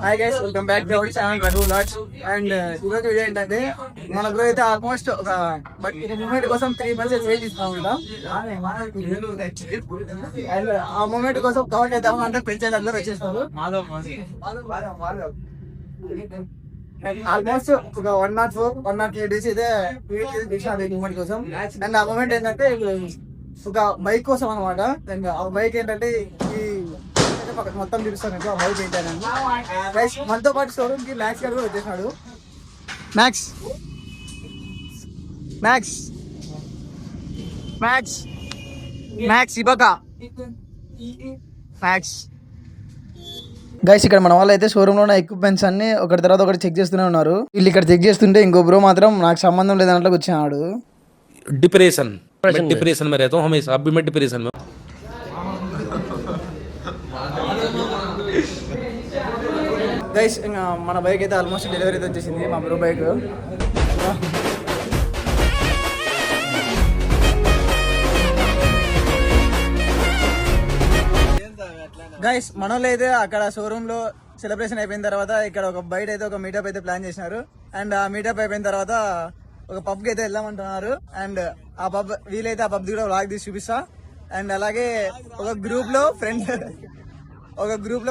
Hi guys, welcome back to our channel Raghu vlogs. And ఈరోజు video ఏంటంటే మన bro అయితే ఆల్మోస్ట్ ఒక మూమెంట్ కోసం 3 months వెయిట్ చేస్తాం ఉంటాం. అండ్ ఆ మూమెంట్ కోసం కవర్ చేద్దాం అంటే పెంచేది అందరూ వచ్చేస్తారు. ఆల్మోస్ట్ ఒక 104-108 days అయితే వెయిట్ చేసిన మూమెంట్ కోసం. అండ్ ఆ మూమెంట్ ఏంటంటే ఒక బైక్ కోసం అనమాట. అండ్ ఆ బైక్ ఏంటంటే ఈ మొత్తం చూపిస్తాను. ఆ బైక్ ఏంటంటే మనతో పాటు షోరూమ్ కి మ్యాక్స్ గారు కూడా వచ్చేసాడు. మ్యాక్స్ మ్యాక్స్ మ్యాక్స్ మ్యాక్స్ ఇబకా మ్యాక్స్ గైస్, ఇక్కడ మన వాళ్ళు అయితే షోరూమ్ లో ఉన్న ఎక్విప్మెంట్స్ అన్ని ఒకటి తర్వాత ఒకటి చెక్ చేస్తూనే ఉన్నారు. వీళ్ళు ఇక్కడ చెక్ చేస్తుంటే ఇంకో బ్రో మాత్రం నాకు సంబంధం లేదన్నట్లు వచ్చినాడు. डिप्रेशन में रहता हूँ हमेशा. अभी मैं डिप्रेशन में. గైస్, మన బైక్ అయితే ఆల్మోస్ట్ డెలివరీ అయితే వచ్చేసింది. మా బ్రో బైక్. గైస్, మన వాళ్ళు అయితే అక్కడ షోరూమ్ లో సెలబ్రేషన్ అయిపోయిన తర్వాత ఇక్కడ ఒక బయట అయితే ఒక మీటప్ అయితే ప్లాన్ చేసినారు. అండ్ ఆ మీటప్ అయిపోయిన తర్వాత ఒక పబ్ కి అయితే వెళ్దామంటున్నారు. అండ్ ఆ పబ్ వీలైతే ఆ పబ్ కూడా వ్లాగ్ తీసి చూపిస్తా. అండ్ అలాగే ఒక గ్రూప్ లో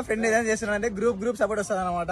ఫ్రెండ్ ఏదైనా చేస్తున్నారంటే గ్రూప్ సపోర్ట్ వస్తుంది అనమాట.